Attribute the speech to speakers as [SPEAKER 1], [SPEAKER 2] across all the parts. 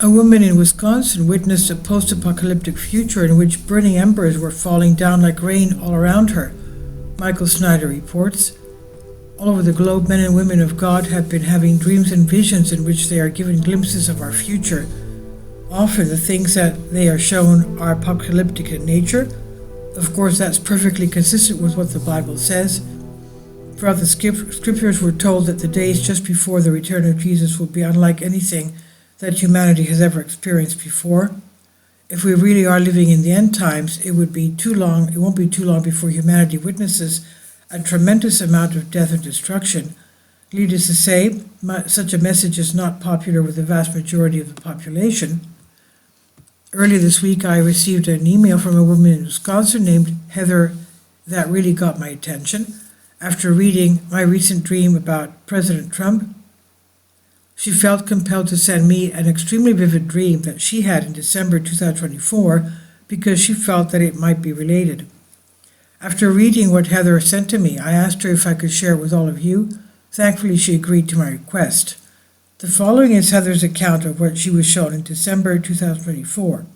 [SPEAKER 1] A woman in Wisconsin witnessed a post-apocalyptic future in which burning embers were falling down like rain all around her. Michael Snyder reports, all over the globe, men and women of God have been having dreams and visions in which they are given glimpses of our future. Often the things that they are shown are apocalyptic in nature. Of course, that's perfectly consistent with what the Bible says. Throughout the scriptures, we're told that the days just before the return of Jesus will be unlike anything that humanity has ever experienced before. If we really are living in the end times, it won't be too long before humanity witnesses a tremendous amount of death and destruction. Needless to say, such a message is not popular with the vast majority of the population. Earlier this week, I received an email from a woman in Wisconsin named Heather that really got my attention. After reading my recent dream about President Trump, she felt compelled to send me an extremely vivid dream that she had in December 2024 because she felt that it might be related. After reading what Heather sent to me, I asked her if I could share it with all of you. Thankfully, she agreed to my request. The following is Heather's account of what she was shown in December 2024.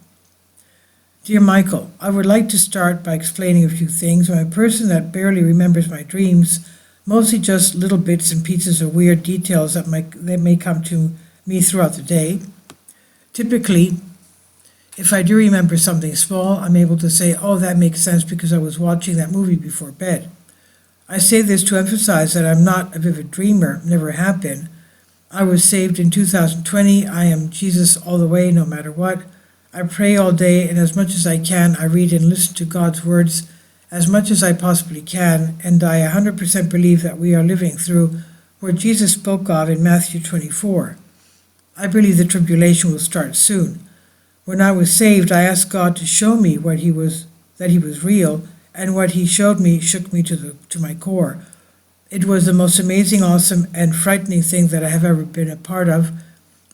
[SPEAKER 1] Dear Michael, I would like to start by explaining a few things. I'm a person that barely remembers my dreams, mostly just little bits and pieces of weird details that may come to me throughout the day. Typically, if I do remember something small, I'm able to say, oh, that makes sense because I was watching that movie before bed. I say this to emphasize that I'm not a vivid dreamer, never have been. I was saved in 2020. I am Jesus all the way, no matter what. I pray all day, and as much as I can, I read and listen to God's words as much as I possibly can, and I 100% believe that we are living through what Jesus spoke of in Matthew 24. I believe the tribulation will start soon. When I was saved, I asked God to show me that He was real, and what He showed me shook me to my core. It was the most amazing, awesome, and frightening thing that I have ever been a part of.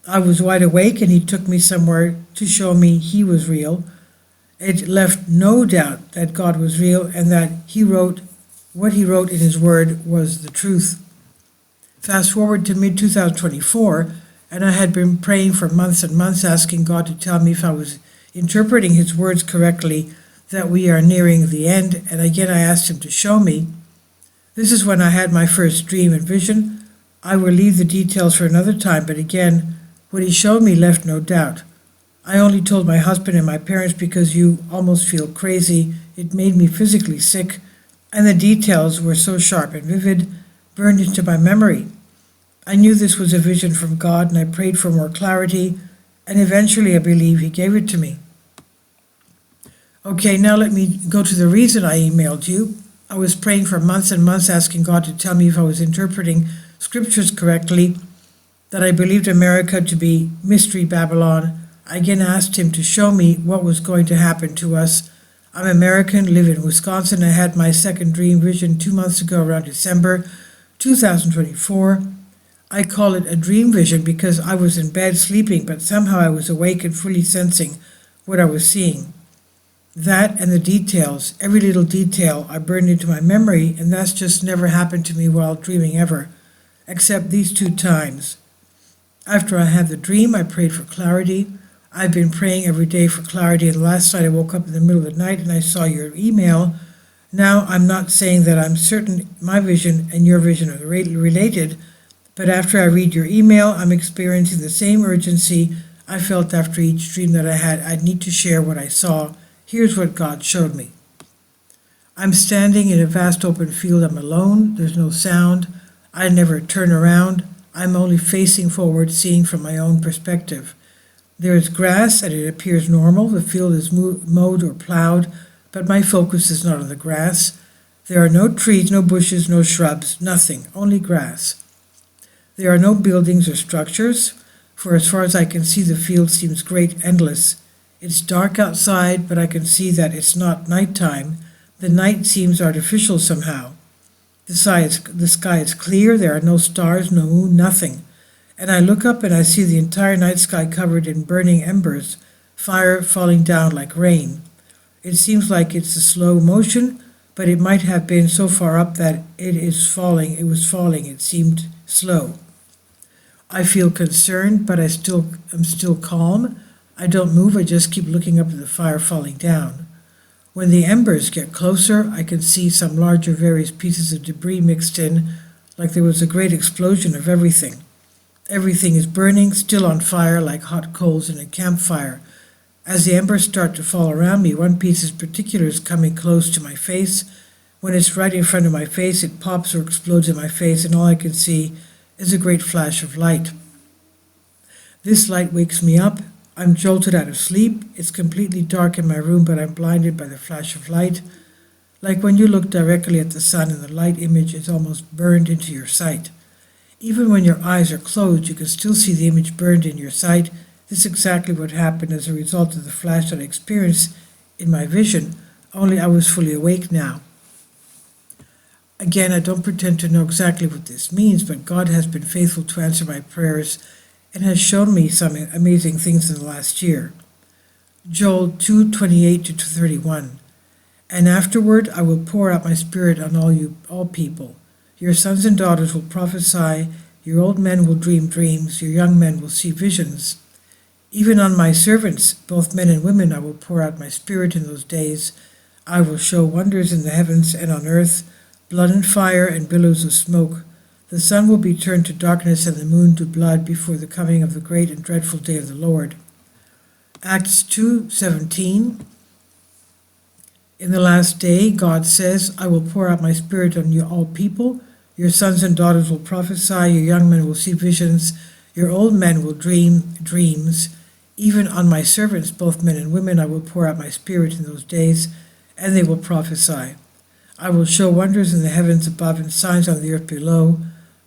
[SPEAKER 1] I was wide awake, and He took me somewhere to show me He was real. It left no doubt that God was real and that what He wrote in His Word was the truth. Fast forward to mid-2024, and I had been praying for months and months, asking God to tell me if I was interpreting His words correctly, that we are nearing the end, and again I asked Him to show me. This is when I had my first dream and vision. I will leave the details for another time, but again, what He showed me left no doubt. I only told my husband and my parents because you almost feel crazy. It made me physically sick, and the details were so sharp and vivid, burned into my memory. I knew this was a vision from God, and I prayed for more clarity, and eventually I believe He gave it to me. Okay, now let me go to the reason I emailed you. I was praying for months and months, asking God to tell me if I was interpreting scriptures correctly, that I believed America to be Mystery Babylon. I again asked Him to show me what was going to happen to us. I'm American, live in Wisconsin. I had my second dream vision 2 months ago around December 2024. I call it a dream vision because I was in bed sleeping, but somehow I was awake and fully sensing what I was seeing. That and the details, every little detail, are burned into my memory, and that's just never happened to me while dreaming ever, except these 2 times. After I had the dream, I prayed for clarity. I've been praying every day for clarity, and last night I woke up in the middle of the night and I saw your email. Now, I'm not saying that I'm certain my vision and your vision are related, but after I read your email, I'm experiencing the same urgency I felt after each dream that I had. I need to share what I saw. Here's what God showed me. I'm standing in a vast open field. I'm alone. There's no sound. I never turn around. I'm only facing forward, seeing from my own perspective. There is grass, and it appears normal. The field is mowed or plowed, but my focus is not on the grass. There are no trees, no bushes, no shrubs, nothing, only grass. There are no buildings or structures, for as far as I can see, the field seems great, endless. It's dark outside, but I can see that it's not nighttime. The night seems artificial somehow. The sky is clear. There are no stars, no moon, nothing. And I look up and I see the entire night sky covered in burning embers, fire falling down like rain. It seems like it's a slow motion, but it might have been so far up that it was falling. It seemed slow. I feel concerned, but I'm still calm. I don't move, I just keep looking up at the fire falling down. When the embers get closer, I can see some larger various pieces of debris mixed in, like there was a great explosion of everything. Everything is burning, still on fire, like hot coals in a campfire. As the embers start to fall around me, one piece in particular is coming close to my face. When it's right in front of my face, it pops or explodes in my face, and all I can see is a great flash of light. This light wakes me up. I'm jolted out of sleep. It's completely dark in my room, but I'm blinded by the flash of light. Like when you look directly at the sun and the light image is almost burned into your sight. Even when your eyes are closed, you can still see the image burned in your sight. This is exactly what happened as a result of the flash that I experienced in my vision, only I was fully awake now. Again, I don't pretend to know exactly what this means, but God has been faithful to answer my prayers and has shown me some amazing things in the last year. Joel 2:28-31. And afterward I will pour out my spirit on all people. Your sons and daughters will prophesy, your old men will dream dreams, your young men will see visions. Even on my servants, both men and women, I will pour out my spirit in those days. I will show wonders in the heavens and on earth, blood and fire and billows of smoke. The sun will be turned to darkness and the moon to blood before the coming of the great and dreadful day of the Lord. Acts 2:17. In the last day, God says, I will pour out my spirit on you all people. Your sons and daughters will prophesy, your young men will see visions, your old men will dream dreams. Even on my servants, both men and women, I will pour out my spirit in those days, and they will prophesy. I will show wonders in the heavens above and signs on the earth below,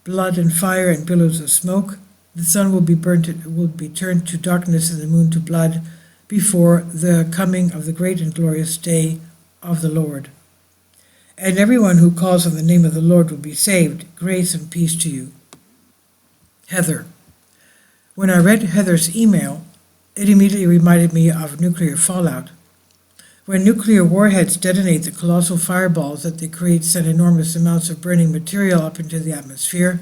[SPEAKER 1] blood and fire and billows of smoke. The sun will be turned to darkness and the moon to blood before the coming of the great and glorious day of the Lord. And everyone who calls on the name of the Lord will be saved. Grace and peace to you. Heather. When I read Heather's email, it immediately reminded me of nuclear fallout. When nuclear warheads detonate, the colossal fireballs that they create send enormous amounts of burning material up into the atmosphere.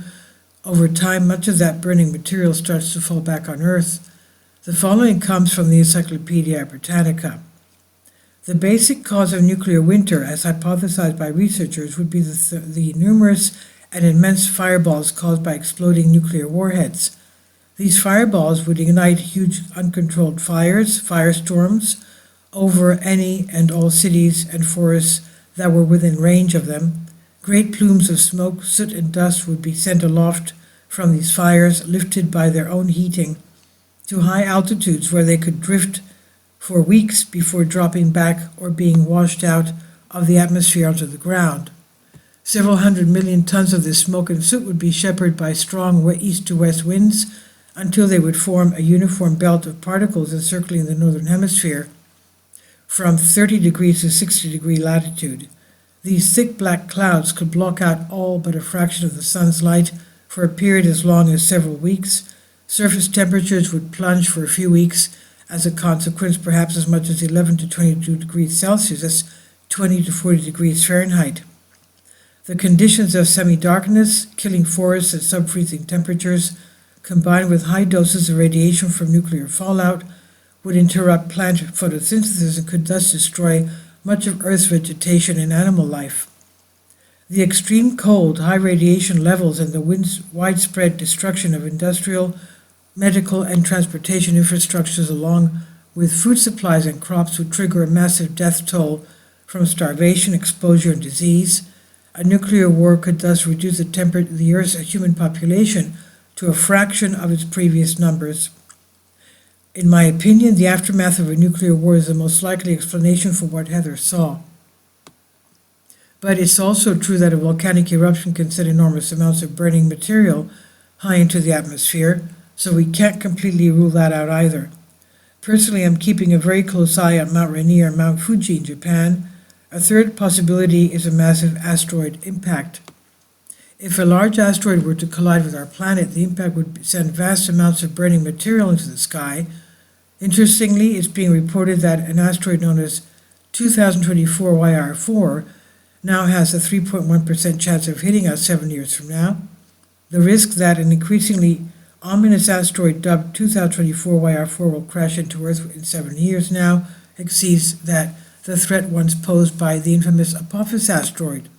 [SPEAKER 1] Over time, much of that burning material starts to fall back on Earth. The following comes from the Encyclopedia Britannica. The basic cause of nuclear winter, as hypothesized by researchers, would be the numerous and immense fireballs caused by exploding nuclear warheads. These fireballs would ignite huge uncontrolled fires, firestorms, over any and all cities and forests that were within range of them. Great plumes of smoke, soot, and dust would be sent aloft from these fires, lifted by their own heating, to high altitudes where they could drift for weeks before dropping back or being washed out of the atmosphere onto the ground. Several 100 million tons of this smoke and soot would be shepherded by strong east to west winds until they would form a uniform belt of particles encircling the northern hemisphere from 30 degrees to 60 degree latitude. These thick black clouds could block out all but a fraction of the sun's light for a period as long as several weeks. Surface temperatures would plunge for a few weeks, as a consequence perhaps as much as 11 to 22 degrees Celsius, that's 20 to 40 degrees Fahrenheit. The conditions of semi-darkness, killing forests at sub-freezing temperatures, combined with high doses of radiation from nuclear fallout, would interrupt plant photosynthesis and could thus destroy much of Earth's vegetation and animal life. The extreme cold, high radiation levels, and the widespread destruction of industrial, medical, and transportation infrastructures along with food supplies and crops would trigger a massive death toll from starvation, exposure, and disease. A nuclear war could thus reduce the Earth's human population to a fraction of its previous numbers. In my opinion, the aftermath of a nuclear war is the most likely explanation for what Heather saw. But it's also true that a volcanic eruption can send enormous amounts of burning material high into the atmosphere, so we can't completely rule that out either. Personally, I'm keeping a very close eye on Mount Rainier and Mount Fuji in Japan. A third possibility is a massive asteroid impact. If a large asteroid were to collide with our planet, the impact would send vast amounts of burning material into the sky. Interestingly, it's being reported that an asteroid known as 2024 YR4 now has a 3.1% chance of hitting us 7 years from now. The risk that an increasingly ominous asteroid dubbed 2024 YR4 will crash into Earth in 7 years now, exceeds the threat once posed by the infamous Apophis asteroid.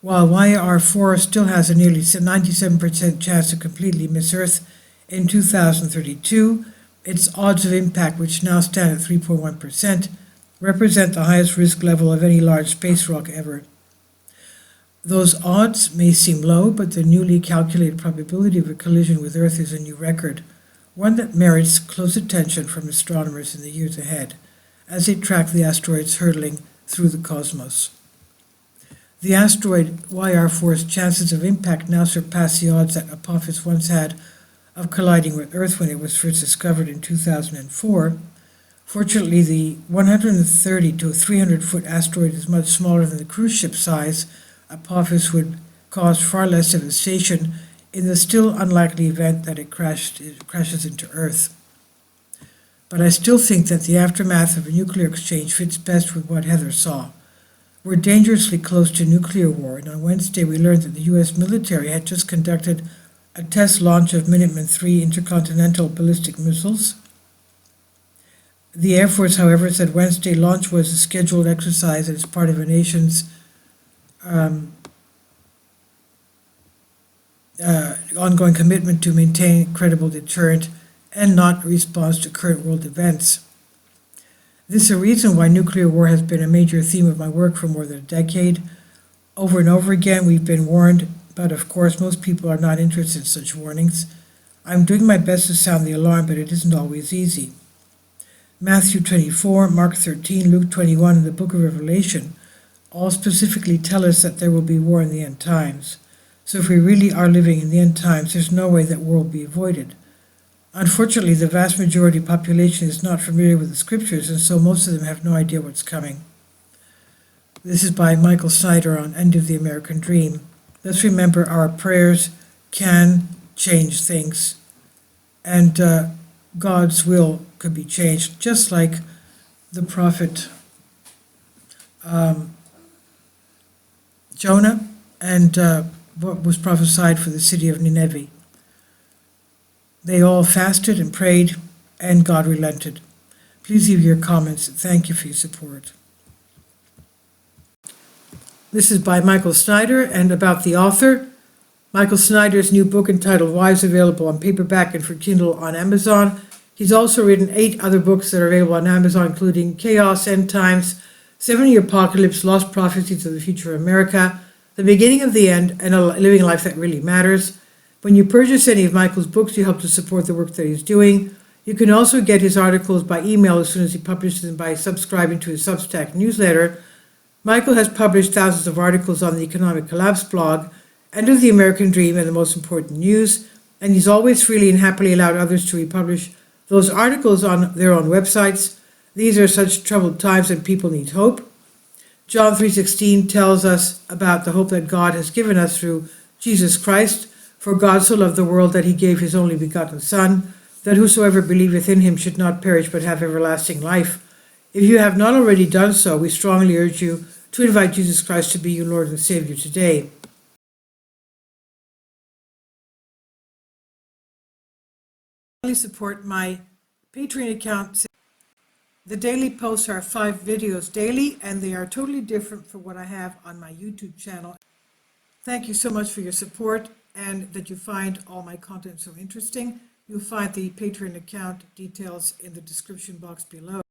[SPEAKER 1] While YR4 still has a nearly 97% chance to completely miss Earth in 2032, its odds of impact, which now stand at 3.1%, represent the highest risk level of any large space rock ever. Those odds may seem low, but the newly calculated probability of a collision with Earth is a new record, one that merits close attention from astronomers in the years ahead, as they track the asteroids hurtling through the cosmos. The asteroid YR4's chances of impact now surpass the odds that Apophis once had of colliding with Earth when it was first discovered in 2004. Fortunately, the 130 to 300-foot asteroid is much smaller than the cruise ship size. Apophis would cause far less devastation in the still unlikely event that it crashes into Earth. But I still think that the aftermath of a nuclear exchange fits best with what Heather saw. We're dangerously close to nuclear war, and on Wednesday we learned that the U.S. military had just conducted a test launch of Minuteman III intercontinental ballistic missiles. The Air Force, however, said Wednesday launch was a scheduled exercise as part of a nation's ongoing commitment to maintain a credible deterrent and not a response to current world events. This is a reason why nuclear war has been a major theme of my work for more than a decade. Over and over again, we've been warned, but of course, most people are not interested in such warnings. I'm doing my best to sound the alarm, but it isn't always easy. Matthew 24, Mark 13, Luke 21, and the book of Revelation all specifically tell us that there will be war in the end times. So if we really are living in the end times, there's no way that war will be avoided. Unfortunately, the vast majority of the population is not familiar with the scriptures, and so most of them have no idea what's coming. This is by Michael Snyder on End of the American Dream. Let's remember our prayers can change things, and God's will could be changed, just like the prophet Jonah and what was prophesied for the city of Nineveh. They all fasted and prayed, and God relented. Please leave your comments. Thank you for your support. This is by Michael Snyder, and about the author. Michael Snyder's new book entitled Why is available on paperback and for Kindle on Amazon. He's also written 8 other books that are available on Amazon, including Chaos, End Times, 70 Apocalypse, Lost Prophecies of the Future of America, The Beginning of the End, and Living a Life That Really Matters. When you purchase any of Michael's books, you help to support the work that he's doing. You can also get his articles by email as soon as he publishes them by subscribing to his Substack newsletter. Michael has published thousands of articles on the Economic Collapse blog, End of the American Dream, and the Most Important News, and he's always freely and happily allowed others to republish those articles on their own websites. These are such troubled times and people need hope. John 3:16 tells us about the hope that God has given us through Jesus Christ. For God so loved the world that he gave his only begotten Son, that whosoever believeth in him should not perish but have everlasting life. If you have not already done so, we strongly urge you to invite Jesus Christ to be your Lord and Savior today. Please support my Patreon account. The daily posts are 5 videos daily, and they are totally different from what I have on my YouTube channel. Thank you so much for your support, and that you find all my content so interesting. You'll find the Patreon account details in the description box below.